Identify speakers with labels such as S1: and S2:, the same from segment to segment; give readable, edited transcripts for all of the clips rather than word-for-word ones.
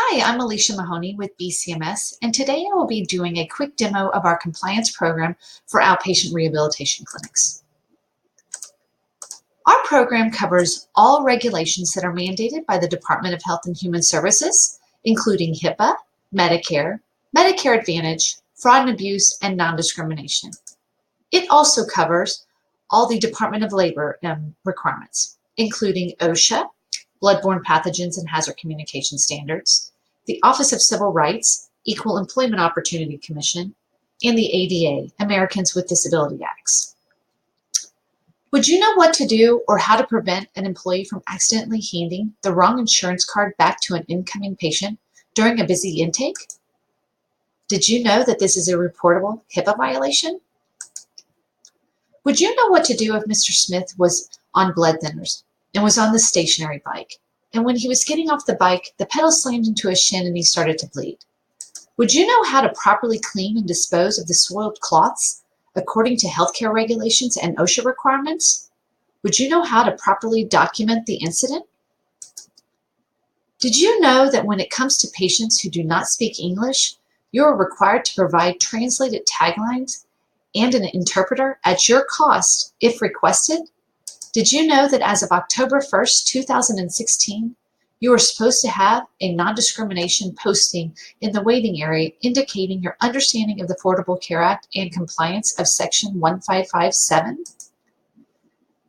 S1: Hi, I'm Alicia Mahoney with BCMS, and today I will be doing a quick demo of our compliance program for outpatient rehabilitation clinics. Our program covers all regulations that are mandated by the Department of Health and Human Services, including HIPAA, Medicare, Medicare Advantage, fraud and abuse, and non-discrimination. It also covers all the Department of Labor requirements, including OSHA, Bloodborne Pathogens and Hazard Communication Standards, the Office of Civil Rights, Equal Employment Opportunity Commission, and the ADA, Americans with Disability Acts. Would you know what to do or how to prevent an employee from accidentally handing the wrong insurance card back to an incoming patient during a busy intake? Did you know that this is a reportable HIPAA violation? Would you know what to do if Mr. Smith was on blood thinners and was on the stationary bike, and when he was getting off the bike, the pedal slammed into his shin and he started to bleed? Would you know how to properly clean and dispose of the soiled cloths according to healthcare regulations and OSHA requirements? Would you know how to properly document the incident? Did you know that when it comes to patients who do not speak English, you are required to provide translated taglines and an interpreter at your cost if requested? Did you know that as of October 1st, 2016, you are supposed to have a non-discrimination posting in the waiting area indicating your understanding of the Affordable Care Act and compliance of Section 1557?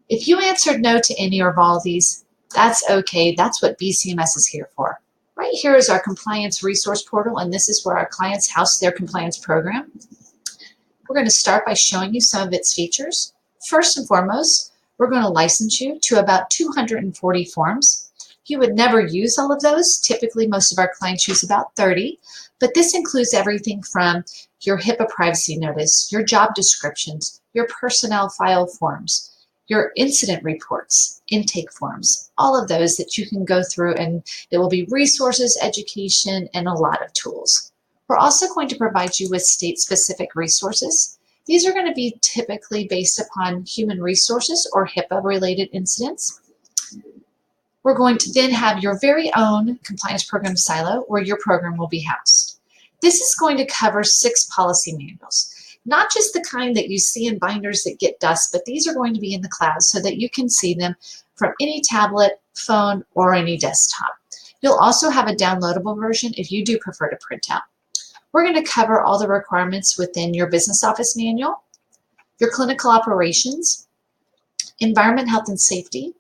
S1: If you answered no to any or all of these, that's okay. That's what BCMS is here for. Right here is our compliance resource portal, and this is where our clients house their compliance program. We're going to start by showing you some of its features. First and foremost, we're going to license you to about 240 forms. You would never use all of those. Typically, most of our clients use about 30, but this includes everything from your HIPAA privacy notice, your job descriptions, your personnel file forms, your incident reports, intake forms, all of those that you can go through, and there will be resources, education, and a lot of tools. We're also going to provide you with state-specific resources. These are going to be typically based upon human resources or HIPAA-related incidents. We're going to then have your very own compliance program silo where your program will be housed. This is going to cover 6 policy manuals, not just the kind that you see in binders that get dust, but these are going to be in the cloud so that you can see them from any tablet, phone, or any desktop. You'll also have a downloadable version if you do prefer to print out. We're going to cover all the requirements within your business office manual, your clinical operations, environment, health, and safety,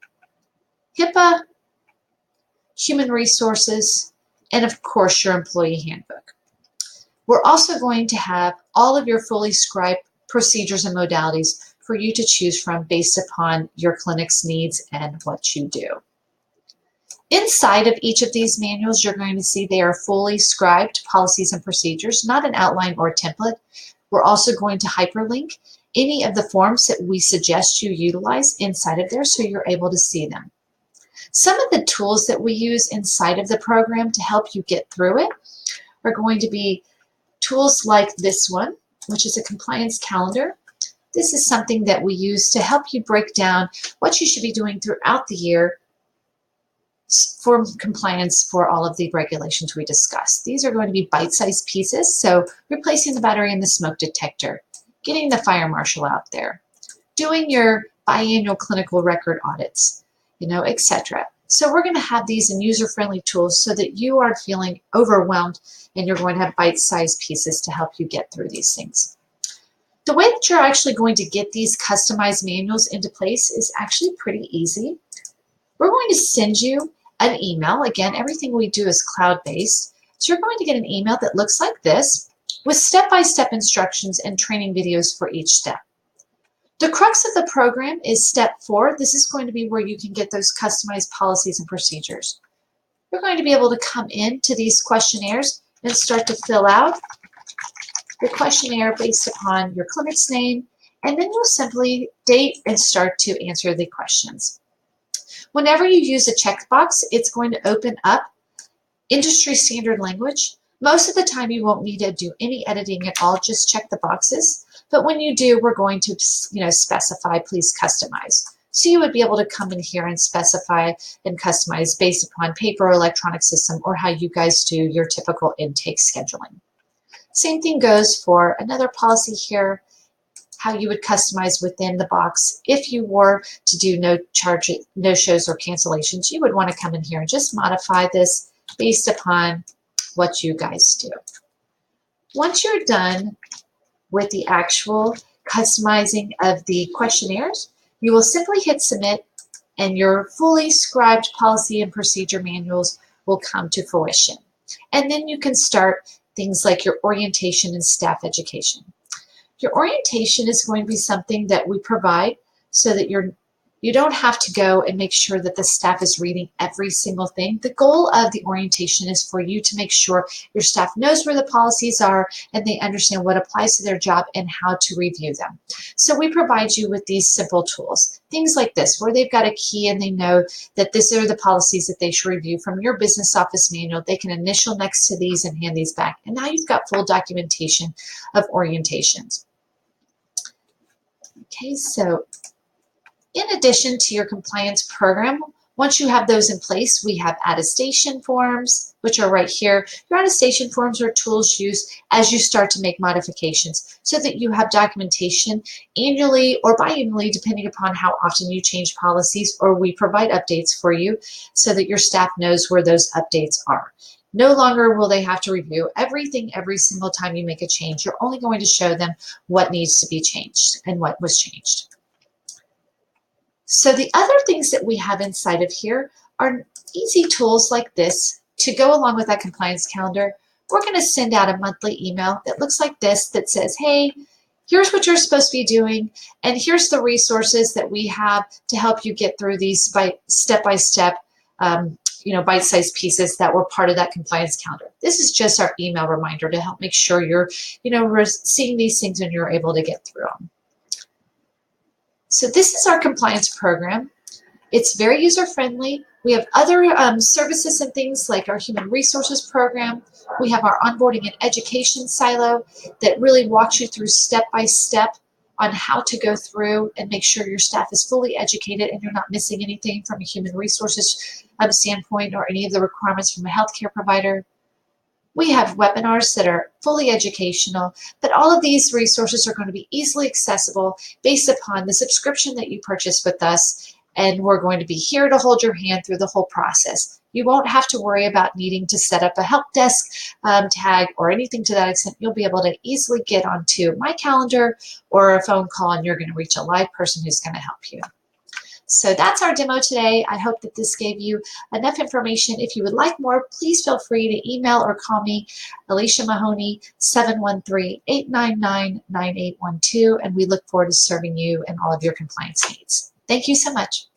S1: HIPAA, human resources, and of course your employee handbook. We're also going to have all of your fully scribed procedures and modalities for you to choose from based upon your clinic's needs and what you do. Inside of each of these manuals, you're going to see they are fully scribed policies and procedures, not an outline or a template. We're also going to hyperlink any of the forms that we suggest you utilize inside of there so you're able to see them. Some of the tools that we use inside of the program to help you get through it are going to be tools like this one, which is a compliance calendar. This is something that we use to help you break down what you should be doing throughout the year for compliance for all of the regulations we discussed. These are going to be bite-sized pieces, so replacing the battery in the smoke detector, getting the fire marshal out there, doing your biannual clinical record audits, etc. So we're going to have these in user-friendly tools so that you aren't feeling overwhelmed and you're going to have bite-sized pieces to help you get through these things. The way that you're actually going to get these customized manuals into place is actually pretty easy. We're going to send you an email. Again, everything we do is cloud-based. So you're going to get an email that looks like this with step-by-step instructions and training videos for each step. The crux of the program is step 4. This is going to be where you can get those customized policies and procedures. You're going to be able to come into these questionnaires and start to fill out your questionnaire based upon your clinic's name, and then you'll simply date and start to answer the questions. Whenever you use a checkbox, it's going to open up industry standard language. Most of the time you won't need to do any editing at all, just check the boxes. But when you do, we're going to specify please customize. So you would be able to come in here and specify and customize based upon paper or electronic system or how you guys do your typical intake scheduling. Same thing goes for another policy here, how you would customize within the box. If you were to do no charges, no shows or cancellations, you would want to come in here and just modify this based upon what you guys do. Once you're done with the actual customizing of the questionnaires, you will simply hit submit and your fully scribed policy and procedure manuals will come to fruition. And then you can start things like your orientation and staff education. Your orientation is going to be something that we provide so that you don't have to go and make sure that the staff is reading every single thing. The goal of the orientation is for you to make sure your staff knows where the policies are and they understand what applies to their job and how to review them. So we provide you with these simple tools, things like this, where they've got a key and they know that these are the policies that they should review from your business office manual. They can initial next to these and hand these back. And now you've got full documentation of orientations. Okay, so in addition to your compliance program, once you have those in place, we have attestation forms, which are right here. Your attestation forms are tools used as you start to make modifications so that you have documentation annually or biannually, depending upon how often you change policies, or we provide updates for you so that your staff knows where those updates are. No longer will they have to review everything every single time you make a change. You're only going to show them what needs to be changed and what was changed. So the other things that we have inside of here are easy tools like this to go along with that compliance calendar. We're going to send out a monthly email that looks like this that says, hey, here's what you're supposed to be doing, and here's the resources that we have to help you get through these step-by-step bite-sized pieces that were part of that compliance calendar. This is just our email reminder to help make sure you're seeing these things and you're able to get through them. So this is our compliance program. It's very user-friendly. We have other services and things like our human resources program. We have our onboarding and education silo that really walks you through step-by-step on how to go through and make sure your staff is fully educated and you're not missing anything from a human resources standpoint or any of the requirements from a healthcare provider. We have webinars that are fully educational, but all of these resources are going to be easily accessible based upon the subscription that you purchase with us, and we're going to be here to hold your hand through the whole process. You won't have to worry about needing to set up a help desk tag or anything to that extent. You'll be able to easily get onto my calendar or a phone call, and you're going to reach a live person who's going to help you. So that's our demo today. I hope that this gave you enough information. If you would like more, please feel free to email or call me, Alicia Mahoney, 713-899-9812, and we look forward to serving you and all of your compliance needs. Thank you so much.